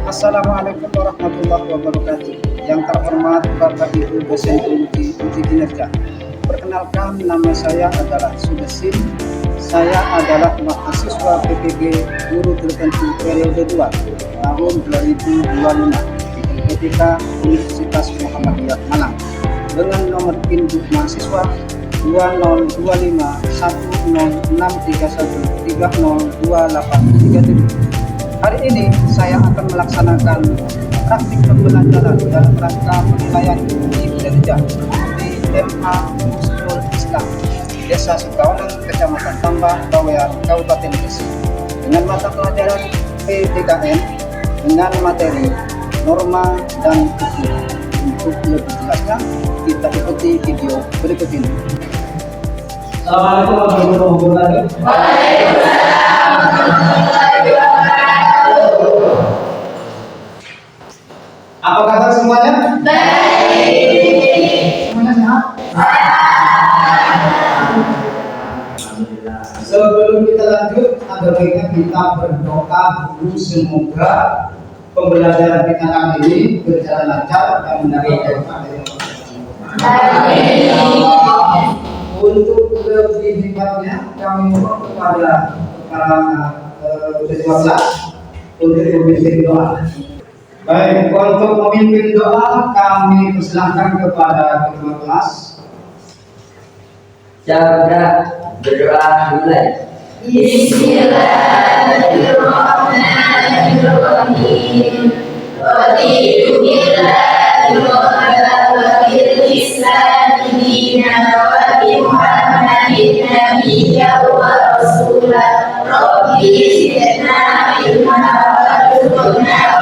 Assalamualaikum warahmatullahi wabarakatuh. Yang terhormat Bapak Ibu dosen uji kinerja. Perkenalkan, nama saya adalah Sudesin. Saya adalah mahasiswa PPG Guru Tertentu periode 2 tahun 2025 di LPTK Universitas Muhammadiyah Malang dengan nomor induk mahasiswa 20611063130287. Hari ini saya akan melaksanakan praktik pembelajaran dalam rangka penilaian uji kinerja di MA Nurul Islam Desa Sukaweneng, Kecamatan Tambah, Bawean, Kabupaten Gresik, dengan mata pelajaran PPKN dengan materi norma dan usul. Untuk lebih jelasnya, kita ikuti video berikut ini. Assalamualaikum warahmatullahi wabarakatuh. Apa kabar semuanya? Baik. Semuanya sehat? Sebelum kita lanjut, ada baiknya kita berdoa dulu, semoga pembelajaran kita kali ini berjalan lancar dan mendapat manfaat. Untuk lebih hebatnya, kami mohon kepada para peserta untuk memimpin doa. Baik, untuk memimpin doa kami persilahkan kepada ketua kelas. Jaga berdoa dimulai. Bismillahirrahmanirrahim. Raditu billahi wa bil Islam dinan wa bi Muhammadin nabiyyan wa rasulan. Rabbi zidna ilma warzuqna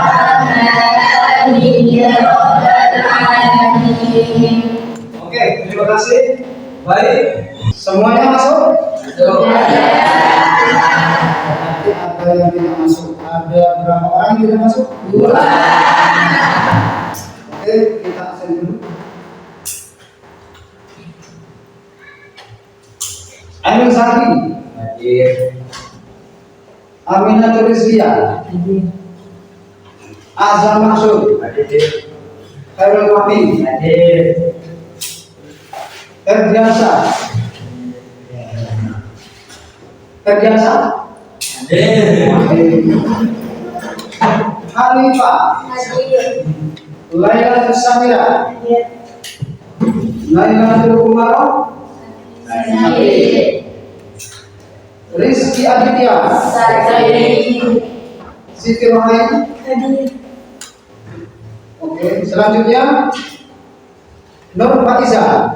Oke, terima kasih. Baik, semuanya masuk? Nanti ada yang tidak masuk. Ada berapa orang yang tidak masuk? 2. Oke, kita absen dulu. Ainul Sari hadir. Aminatul Rizkia hadir. Azam Maksud hadir. Khairul Kafi hadir. Terbiasa hadir. Hanifah hadir. Lailatul Samira hadir. Lailatul Umaro hadir. Rizki Aditya hadir. Siti Rohai hadir. Oke, selanjutnya Nur Faiza,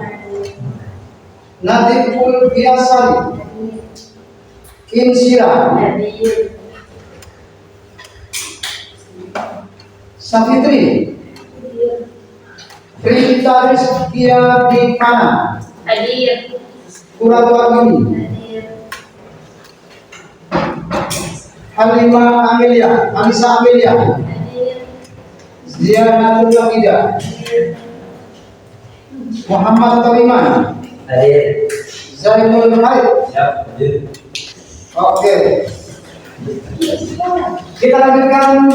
Nadiful Biasari, Kinsira, Safitri, Prita Rizkia Dipana, Kuratwagini, Halimah Amelia, Alisa Amelia, Zianatul Wahida, Muhammad Tariman hadir. Zainul Haid hadir. Oke, kita lanjutkan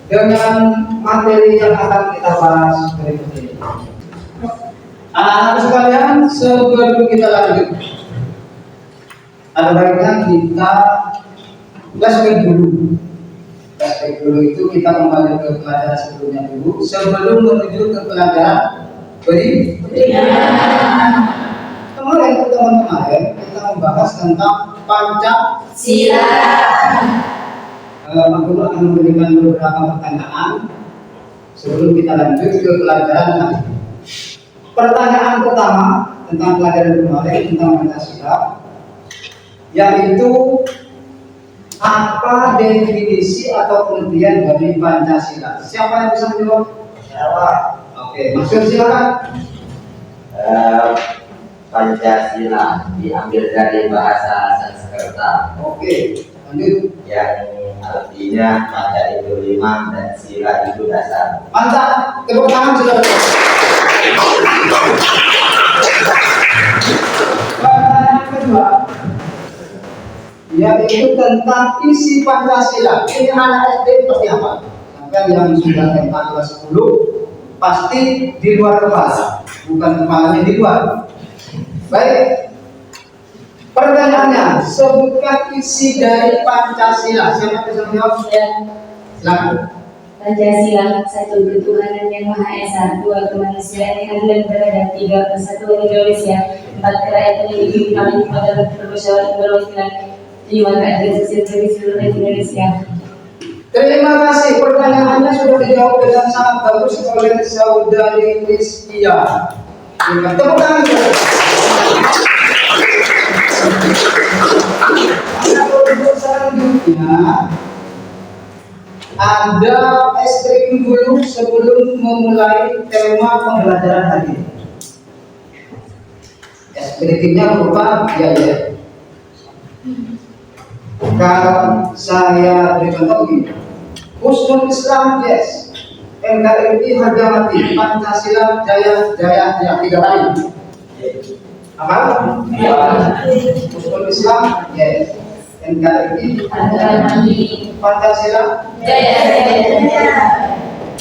dengan materi yang akan kita bahas berikut ini. Anak-anak sekalian, sebelum kita lanjut, ada baiknya kita flashback dulu. Flashback dulu itu kita kembali ke pelajaran sebelumnya dulu, sebelum menuju ke pelajaran berikutnya. Kemarin kita membahas tentang Pancasila. Pak Guru akan memberikan beberapa pertanyaan sebelum kita lanjut ke pelajaran kali ini. Pertanyaan pertama tentang pelajaran kemarin tentang Pancasila, yaitu apa definisi atau pengertian dari Pancasila? Siapa yang bisa menjawab? Oke, maksud silakan. Pancasila diambil dari bahasa Sanskerta. Oke, lanjut. Yang artinya Panca itu 5 dan Sila itu dasar. Mantap, tepuk tangan sudah. Pertanyaan kedua, yaitu tentang isi Pancasila. Ini anak SD pasti apa? kan yang sudah SMA kelas 10 pasti di luar kepala, bukan kepalanya di luar. Baik, pertanyaannya, sebutkan isi dari Pancasila. Siapa bisa menjawab? Silakan. Pancasila, satu ketuhanan yang Maha Esa, dua kemanusiaan yang adil dan beradab, tiga persatuan Indonesia, empat kerakyatan yang hidup kami pada permusyawaratan berwakilan, lima keadilan sosial bagi seluruh Indonesia. Terima kasih, pertanyaannya sudah dijawab dengan sangat bagus oleh saudari Rizkia. Tepuk tangan. Untuk selanjutnya ada stretching dulu sebelum memulai tema pembelajaran hari ini. Stretchingnya berupa ya. Kalau saya beri contoh begini, Husnul Islam yes, NKRI harga mati, Pancasila jaya jaya tiga kali. Apa? Husnul Islam yes, NKRI Harga mati, Pancasila jaya jaya.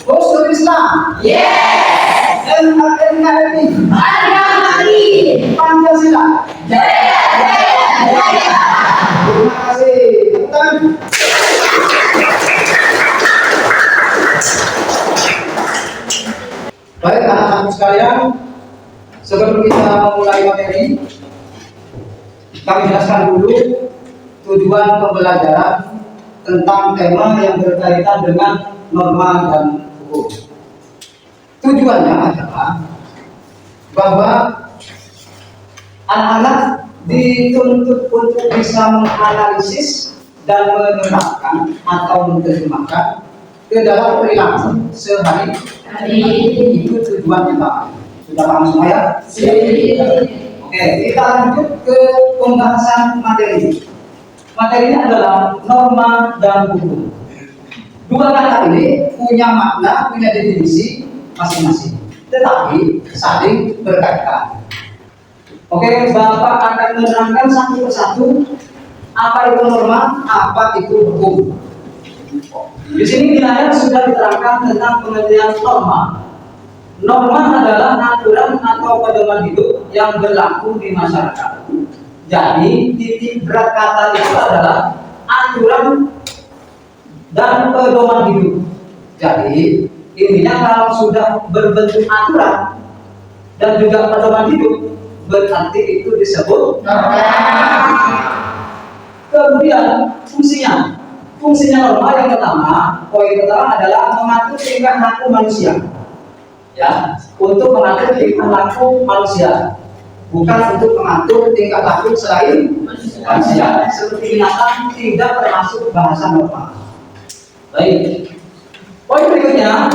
Husnul Islam Yes. NKRI Harga mati, Pancasila. jaya jaya. Terima kasih. Tepukan. Baik anak-anak sekalian, sebelum kita memulai materi, kami jelaskan dulu tujuan pembelajaran tentang tema yang berkaitan dengan norma dan hukum. Tujuannya adalah bahwa anak-anak dituntut untuk bisa menganalisis dan menerapkan atau menerjemahkan ke dalam perilaku sehari-hari. Itu tujuan utama. Sudah paham semua ya? Oke, kita lanjut ke pembahasan materi. Materinya adalah norma dan hukum. Dua kata ini punya makna, punya definisi masing-masing, tetapi saling berkaitan. Oke, Bapak akan menerangkan satu persatu apa itu norma, apa itu hukum. Di sini di layar sudah diterangkan tentang pengertian norma. Norma adalah aturan atau pedoman hidup yang berlaku di masyarakat. Jadi titik berat kata itu adalah aturan dan pedoman hidup. Jadi intinya kalau sudah berbentuk aturan dan juga pedoman hidup, berarti itu disebut norma. Kemudian fungsinya norma yang pertama, poin pertama adalah mengatur tingkah laku manusia. Ya, untuk mengatur tingkah laku manusia, bukan untuk mengatur tingkah laku selain manusia. Seperti binatang tidak termasuk bahasa norma. Baik. Poin berikutnya,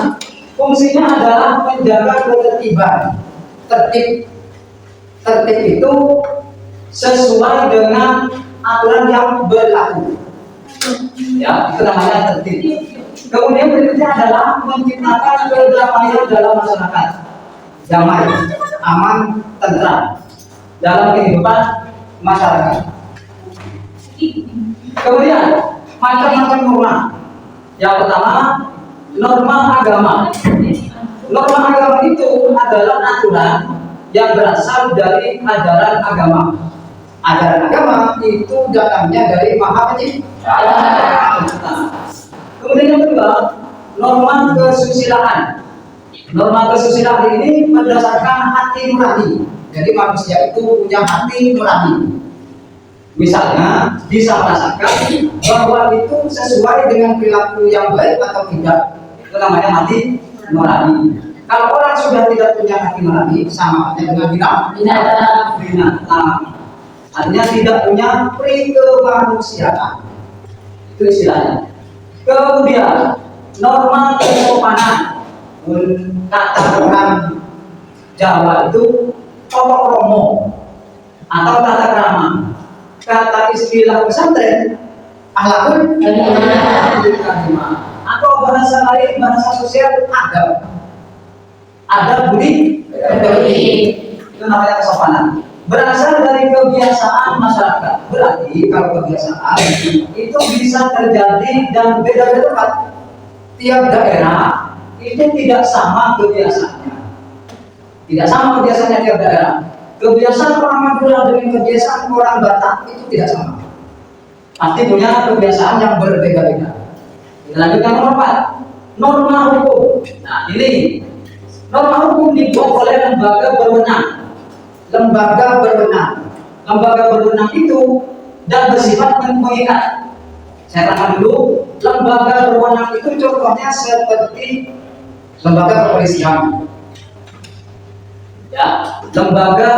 fungsinya adalah menjaga ketertiban. Tertib itu sesuai dengan aturan yang berlaku. Ya, itu namanya tertib. Kemudian berikutnya adalah menciptakan kedamaian dalam masyarakat. Damai, aman, tentram dalam kehidupan masyarakat. Kemudian macam-macam norma. Yang pertama, norma agama. Norma agama itu adalah aturan yang berasal dari ajaran agama. Ajaran agama itu datangnya dari Maha Pencipta. Kemudian yang kedua, norma kesusilaan. Norma kesusilaan ini berdasarkan hati nurani. Jadi manusia itu punya hati nurani. Misalnya bisa merasakan bahwa itu sesuai dengan perilaku yang baik atau tidak. Itu namanya hati nurani. Kalau orang sudah tidak punya hati nurani, sama dengan binatang. Artinya tidak punya pri kemanusiaan. Itu istilahnya. Kemudian norma kesopanan. Kata orang Jawa itu tolok romo atau tata krama. Kata istilah pesantren akhlakul karimah, atau bahasa lain, bahasa sosial adab budi. Itu namanya kesopanan. Berasal dari kebiasaan masyarakat. Berarti kalau kebiasaan itu bisa terjadi dan beda-beda tempat. tiap daerah itu tidak sama kebiasaannya. Tidak sama kebiasaannya tiap daerah. Kebiasaan orang Madura dengan kebiasaan orang Batak itu tidak sama. Pasti punya kebiasaan yang berbeda-beda. Kita lanjutkan nomor 4. Norma hukum. Nah, ini norma hukum dibuat oleh lembaga berwenang. Lembaga berwenang. Lembaga berwenang itu dan bersifat mengikat. Saya terangkan dulu, lembaga berwenang itu contohnya seperti lembaga kepolisian. Ya, lembaga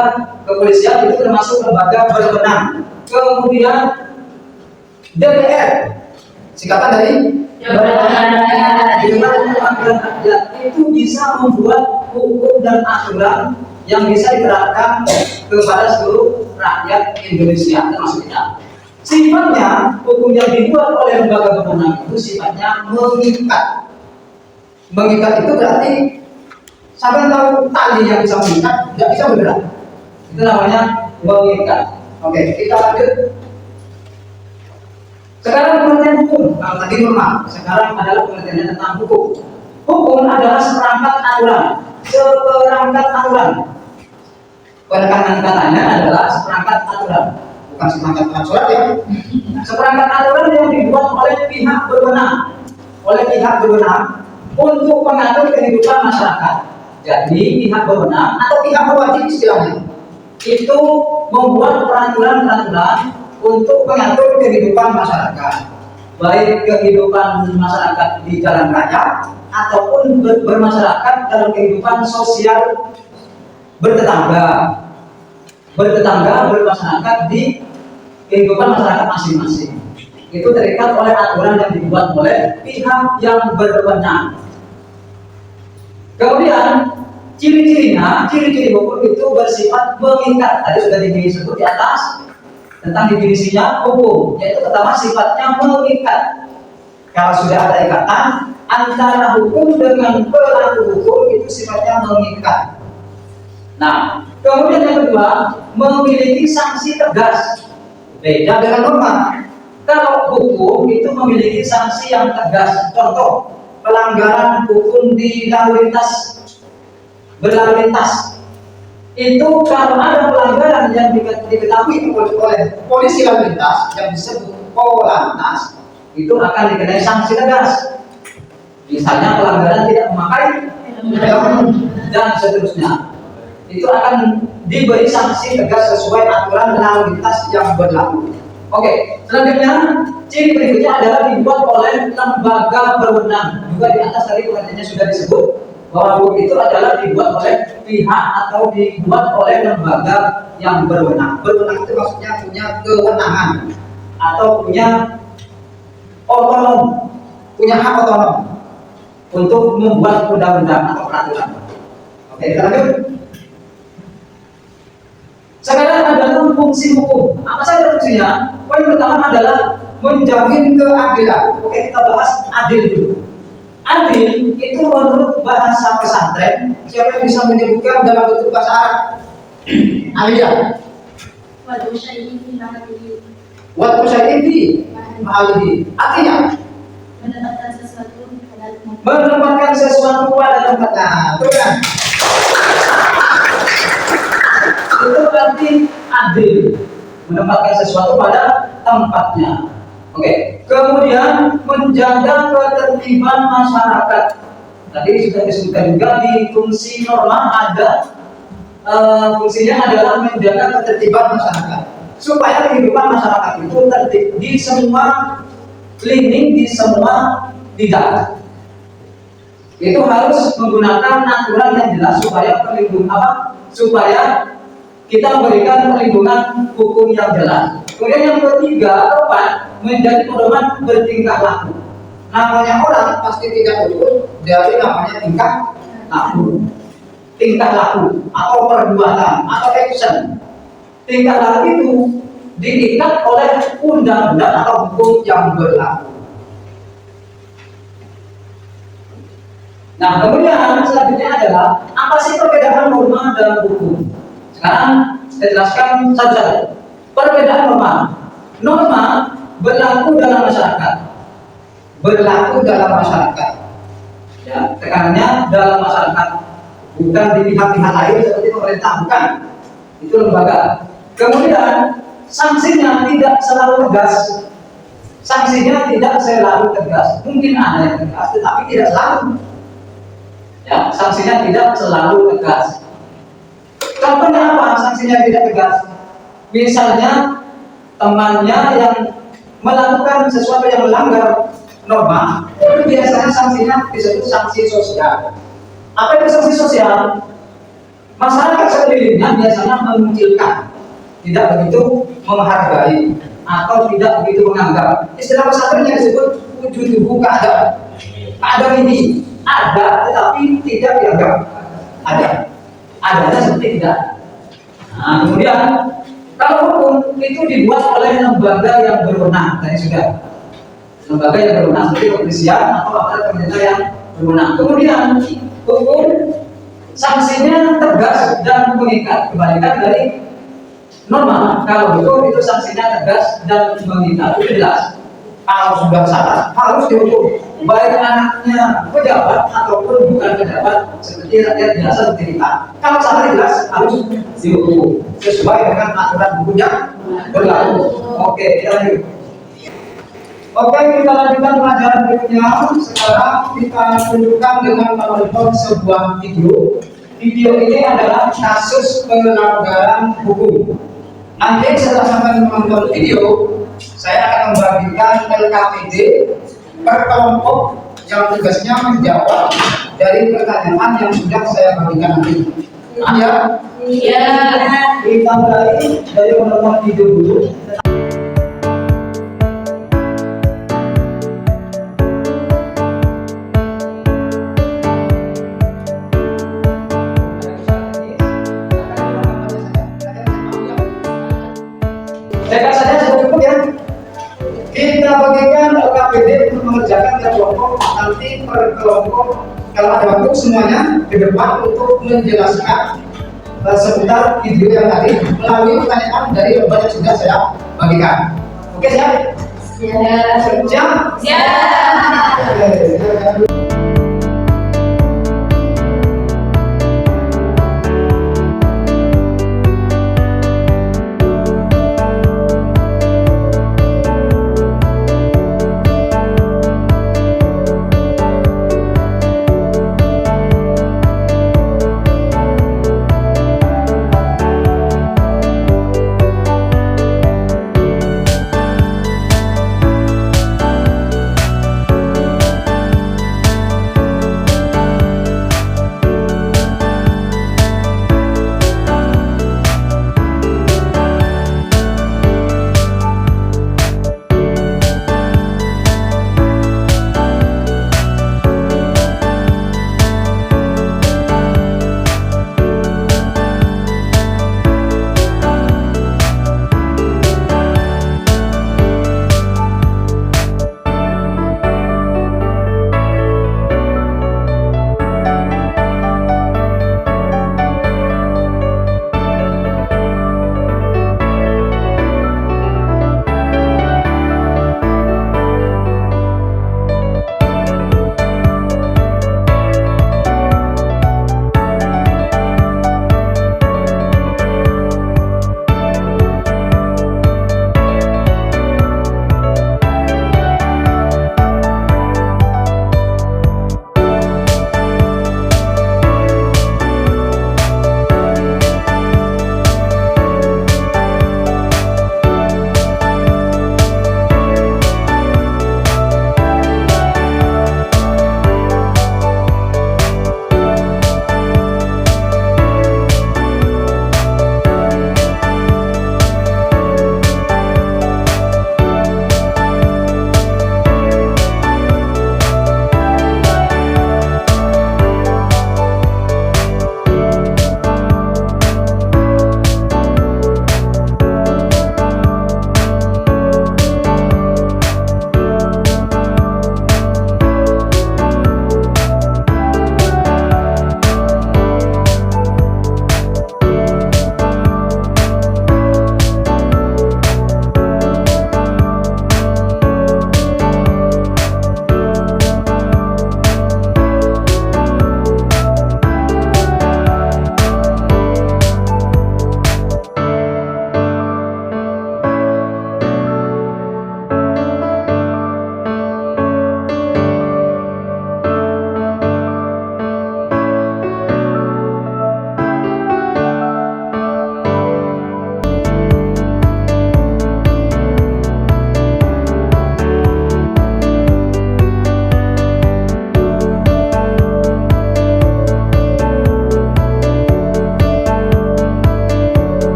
kepolisian itu termasuk lembaga berwenang. Kemudian DPR, singkatan dari Dewan Perwakilan Rakyat, itu bisa membuat hukum dan aturan yang bisa diterapkan kepada seluruh rakyat Indonesia termasuk kita. Sifatnya hukum yang dibuat oleh lembaga berwenang itu sifatnya mengikat. Mengikat itu berarti sampai tahu tali yang bisa mengikat tidak bisa bergerak. Itu namanya mengikat. Oke, kita lanjut. Sekarang pengertian hukum. Kalau tadi norma, sekarang adalah pengertiannya tentang hukum. Hukum adalah seperangkat aturan. Seperangkat aturan. Penekanan katanya adalah seperangkat aturan, bukan seperangkat aturan ya. Seperangkat aturan yang dibuat oleh pihak berwenang, untuk mengatur kehidupan masyarakat. Jadi pihak berwenang atau pihak berwajib istilahnya itu membuat peraturan-peraturan untuk mengatur kehidupan masyarakat, baik kehidupan masyarakat di jalan raya ataupun bermasyarakat dalam kehidupan sosial bertetangga bermasyarakat di kehidupan masyarakat masing-masing. Itu terikat oleh aturan yang dibuat oleh pihak yang berwenang. Kemudian ciri hukum itu bersifat mengikat. Tadi sudah disebut di atas tentang definisinya hukum, yaitu pertama sifatnya mengikat. Kalau sudah ada ikatan antara hukum dengan pelaku hukum itu sifatnya mengikat. Nah, kemudian yang kedua, memiliki sanksi tegas. Beda dengan norma. Kalau hukum itu memiliki sanksi yang tegas. Contoh, pelanggaran hukum di berlalu lintas. Itu kalau ada pelanggaran yang diketahui oleh polisi lalu lintas yang disebut polantas, itu akan dikenai sanksi tegas. Misalnya pelanggaran tidak memakai helm dan seterusnya. Itu akan diberi sanksi tegas sesuai aturan lalu lintas yang berlaku. Oke, selanjutnya ciri berikutnya adalah dibuat oleh lembaga berwenang. Juga di atas tadi pengertiannya sudah disebut bahwa hukum itu adalah dibuat oleh pihak atau dibuat oleh lembaga yang berwenang. Berwenang itu maksudnya punya kewenangan atau punya otonom, punya hak otonom untuk membuat undang-undang atau peraturan. Oke, kita lanjut. Sekarang adalah fungsi hukum. Apa saja fungsinya? Poin pertama adalah menjamin keadilan. Oke, kita bahas adil dulu. Adil itu menurut bahasa pesantren, siapa yang bisa menyebutkan dalam bentuk bahasa Arab? Alia. Watu syai'in fi mahalihi. Artinya menempatkan sesuatu pada tempatnya. Betul. Itu berarti adil, menempatkan sesuatu pada tempatnya. Oke. Kemudian menjaga ketertiban masyarakat. Tadi sudah disebutkan juga di fungsi norma ada fungsinya adalah menjaga ketertiban masyarakat supaya kehidupan masyarakat itu tertib di semua lini, di semua bidang. Itu harus menggunakan aturan yang jelas supaya supaya kita memberikan perlindungan hukum yang jelas. Kemudian yang ketiga, keempat, menjadi pedoman bertingkah laku. Namanya orang pasti tidak luput dari namanya tingkah laku. Tingkah laku atau perbuatan atau action. Tingkah laku itu diikat oleh undang-undang atau hukum yang berlaku. Nah, kemudian selanjutnya adalah apa sih perbedaan norma dan hukum? Sekarang saya jelaskan saja. Perbedaan norma. Norma berlaku dalam masyarakat. Berlaku dalam masyarakat. kebaikannya dalam masyarakat, bukan di pihak-pihak lain seperti pemerintah, bukan. Itu lembaga. Kemudian sanksinya tidak selalu tegas. Sanksinya tidak selalu tegas. Mungkin ada yang tegas, tetapi tidak selalu. Ya, sanksinya tidak selalu tegas. Contohnya apa? Sanksinya tidak tegas. Misalnya temannya yang melakukan sesuatu yang melanggar norma, itu biasanya sanksinya disebut sanksi sosial. Apa itu sanksi sosial? Masyarakat sekelilingnya biasanya mengucilkan, tidak begitu menghargai, atau tidak begitu menganggap. Istilah pesantrennya disebut wujud tubuh keadaan. Keadaan ini ada, tetapi tidak dianggap ada. Adanya seperti tidak. Nah, kemudian kalau hukum itu dibuat oleh lembaga yang berwenang, tadi sudah. Lembaga yang berwenang seperti kepolisian atau aparat pemerintah yang berwenang. Kemudian hukum sanksinya tegas dan mengikat, kebalikan dari norma. Kalau hukum itu sanksinya tegas dan mengikat, itu jelas. Kalau sudah salah harus dihukum, baik anaknya pejabat ataupun bukan pejabat, seperti rakyat biasa seperti kita. Kalau salah jelas harus dihukum sesuai dengan aturan hukum yang berlaku. Oke, kita lanjut. Oke, kita lanjutkan pelajaran berikutnya. Sekarang kita tunjukkan dengan menonton sebuah video. Video ini adalah kasus pelanggaran hukum. Nanti setelah sampai menonton video, saya akan membagikan LKPD per kelompok yang tugasnya menjawab dari pertanyaan yang sudah saya bagikan nanti. Ya? Iya. Kita mulai dari menonton video dulu. Cekat saja sudah cukup ya. Kita bagikan LKPD untuk mengerjakan per kelompok. Nanti per kelompok kalau ada waktu semuanya di depan untuk menjelaskan seputar video yang tadi melalui pertanyaan dari lembaga yang sudah saya bagikan. Oke siap? Siap. Siap? Siap. Oke.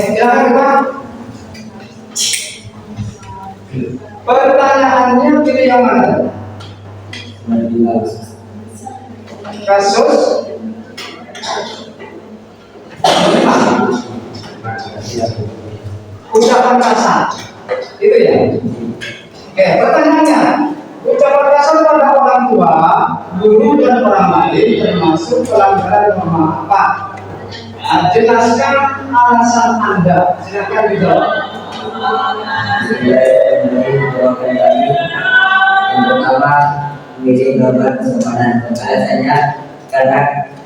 silakan Pak. Pertanyaannya pilih yang mana? Kasus ucapan kasar itu ya. Oke, pertanyaannya, ucapan kasar pada orang tua, guru dan orang lain termasuk pelanggaran norma apa? Nah, jelaskan alasan Anda. Silakan dijawab. Yang pertama, menjadi gambar kesopanan. Alasannya karena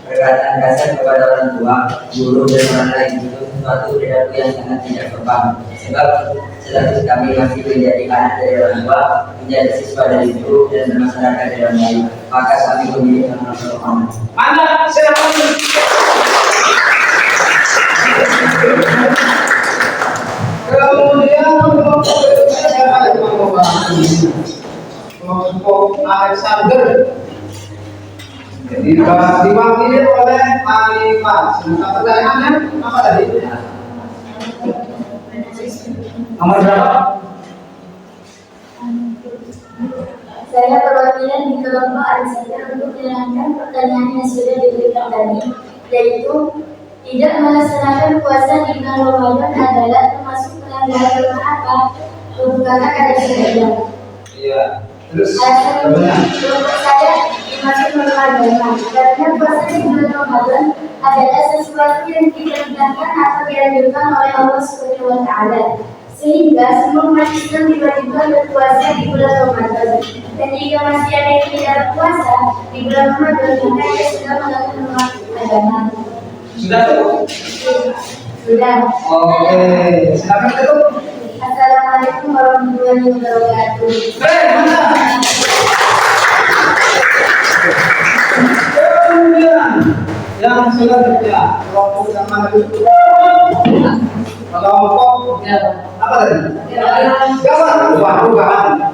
perkataan kasar kepada orang tua, guru dan orang lain itu suatu perilaku yang sangat tidak sopan. Sebab status kami masih menjadi anak dari orang tua, menjadi siswa dari guru dan masyarakat dari orang lain. Maka kami memilih yang sopan. Anda silakan. Kemudian kelompok Alexander jadi diwakili oleh Alifah. Sementara pertanyaannya apa tadi? Nomor berapa? Saya perwakilan di kelompok Alexander untuk menerangkan pertanyaan yang sudah diberikan tadi, yaitu tidak melaksanakan puasa di bulan Ramadan adalah termasuk pelanggaran norma apa? Bukankah ada saja? Iya. Terus Alasan kelompok saya dimaksud norma agama karena puasa di bulan Ramadan adalah sesuatu yang diperintahkan atau dianjurkan oleh Allah Subhanahu wa Ta'ala, sehingga semua umat Islam diwajibkan berpuasa di bulan Ramadan. Dan jika masih ada yang tidak berpuasa di bulan Ramadan, maka ia sudah melanggar norma agama. sudah tuh? Sudah. Oke, silakan tutup. Assalamualaikum warahmatullahi wabarakatuh. Mana? Kemudian yang selanjutnya kelompok yang mana itu? Kelompok apa tadi? Gawat. Wah, bukan.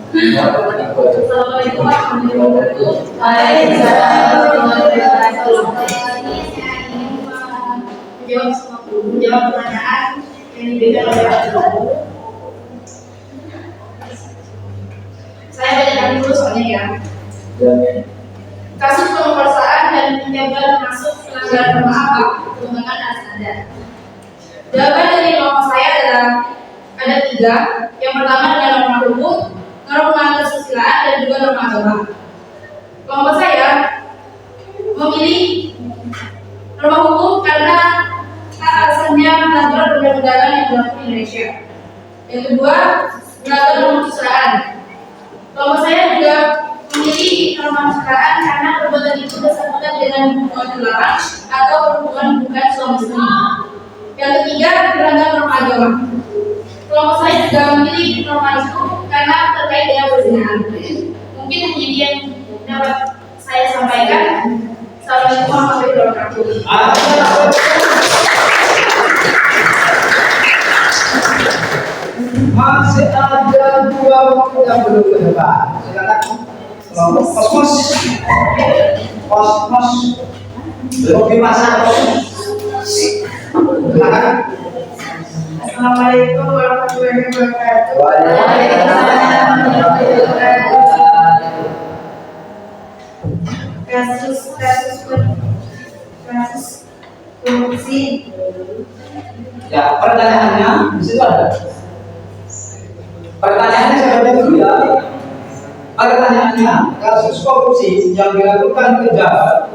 Assalamualaikum warahmatullahi wabarakatuh. Waalaikumsalam warahmatullahi wabarakatuh. Menjawab pertanyaan yang diberikan oleh Pak Guru. Saya bacakan dulu soalnya ya. Kasus pemerkosaan dan penjagaan masuk pelanggaran norma apa? Perkembangan Alexander. Jawaban dari kelompok saya adalah ada 3. Yang pertama adalah norma hukum, norma kesusilaan, dan juga norma agama. Kelompok saya memilih norma hukum karena alasannya melanggar perundang-undangan yang berlaku di Indonesia. Yang kedua, melanggar norma kesusilaan. Kelompok saya juga memilih norma kesusilaan karena perbuatan itu bersangkutan dengan hubungan terlarang atau hubungan bukan suami istri. Yang ketiga, melanggar norma agama. Kelompok saya juga memilih norma itu karena terkait dengan perzinahan. Mungkin ini yang dapat saya sampaikan. Assalamualaikum warahmatullahi wabarakatuh. Masih ada 2 waktu yang belum ke depan. Silakan. Kelompok Kosmos. Kosmos. Belum dimasak. Silakan. Assalamualaikum warahmatullahi wabarakatuh. Waalaikumsalam warahmatullahi wabarakatuh. Kasus korupsi. Ya, pertanyaannya di situ ada. Pertanyaannya saya baca dulu ya. Pertanyaannya, kasus korupsi yang dilakukan pejabat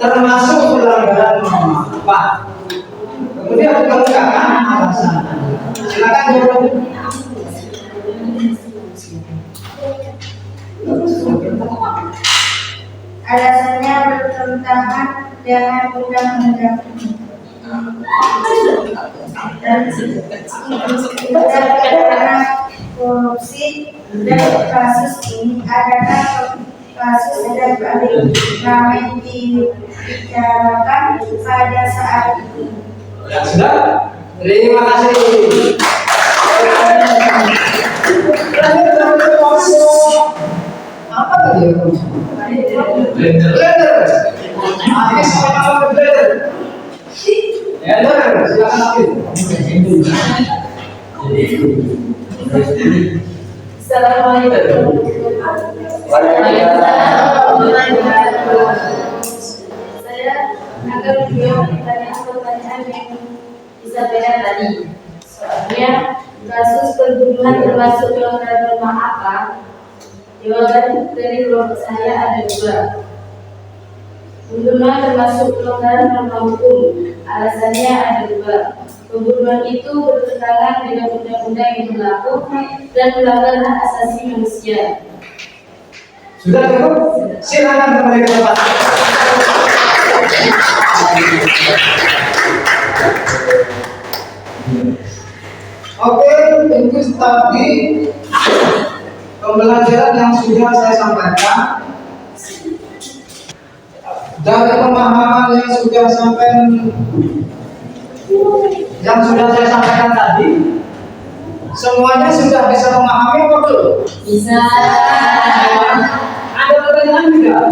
termasuk pelanggaran norma apa? Kemudian kemukakan alasan. Silakan jawab. Alasannya bertentangan dengan undang-undang. Dan karena korupsi dan kasus ini adalah kasus yang paling ramai dibicarakan pada saat ini. Ya sudah. Terima kasih. Apa tadi ya? Blender. Blender. Blender. Ya, silakan Afif. Assalamualaikum. Saya akan menjawab pertanyaan yang disampaikan tadi. Soalnya kasus pembunuhan termasuk pelanggaran norma apa? Jawaban dari kelompok saya ada dua. Pembunuhan termasuk pelanggaran norma hukum. Alasannya ada dua. Pembunuhan itu bertentangan dengan undang-undang yang berlaku dan melanggar hak asasi manusia. Sudah cukup? Silakan kembali ke tempat. Oke, itu tadi pembelajaran yang sudah saya sampaikan. Dari pemahaman yang sudah saya sampaikan tadi, semuanya sudah bisa memahami apa belum? Bisa. Ada pertanyaan tidak?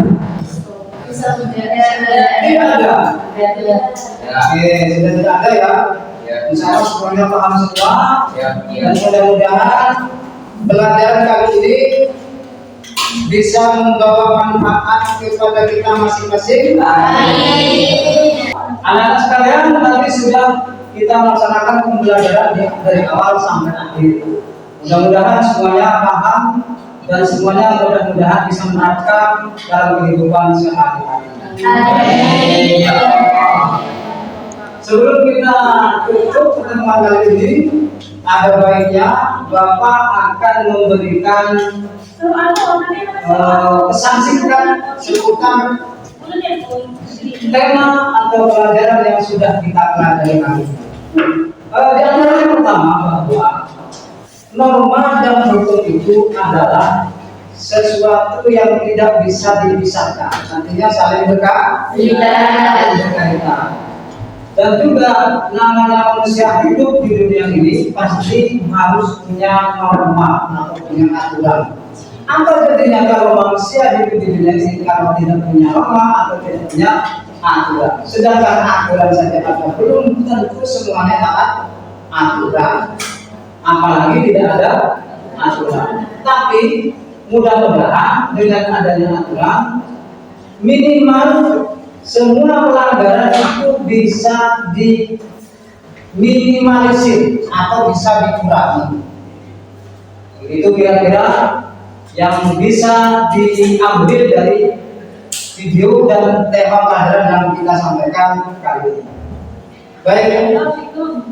Bisa menjadi. Tidak ada. Ada. Oke, sudah tidak ada ya. Insya Allah semuanya paham semua. Dan mudah-mudahan pelajaran kali ini bisa membawa manfaat kepada kita masing-masing. Anak-anak sekalian, tadi sudah kita melaksanakan pembelajaran dari awal sampai akhir. Mudah-mudahan semuanya paham dan semuanya mudah-mudahan bisa menerapkan dalam kehidupan sehari-hari. Sebelum kita tutup pertemuan kali ini, ada baiknya Bapak akan memberikan pesan singkat seputar tema atau pelajaran yang sudah kita pelajari kali ini. Di antara yang pertama bahwa norma dan hukum itu adalah sesuatu yang tidak bisa dipisahkan, artinya saling berkaitan. Dan juga namanya manusia hidup di dunia ini pasti harus punya norma atau punya aturan. Apa jadinya kalau manusia hidup di dunia ini kalau tidak punya norma atau tidak punya aturan? Sedangkan aturan saja ada, belum tentu semuanya taat aturan. Apalagi tidak ada aturan. Tapi mudah-mudahan dengan adanya aturan, minimal semua pelanggaran itu bisa diminimalisir atau bisa dikurangi. Itu kira-kira yang bisa diambil dari video dan tema pelajaran yang kita sampaikan kali ini. Baik,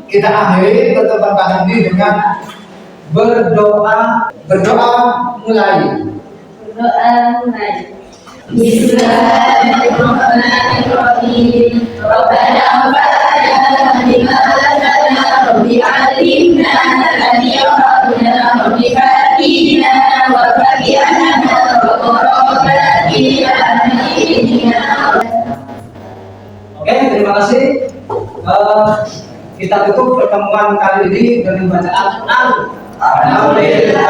kita akhiri pertemuan kali ini dengan berdoa mulai. Berdoa mulai. Bismillahirrahmanirrahim. Rabbana fa'alna bima lamana rabbi 'allimna alladhi yaquluna rabbi fa'ina wa fa'ina wa Oke, terima kasih. Kita tutup pertemuan kali ini dengan bacaan Alhamdulillah.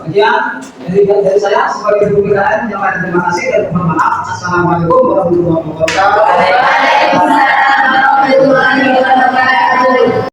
Sekian dari saya sebagai guru PKN yang terima kasih dan mohon maaf. Assalamualaikum warahmatullahi wabarakatuh. Waalaikumsalam warahmatullahi wabarakatuh.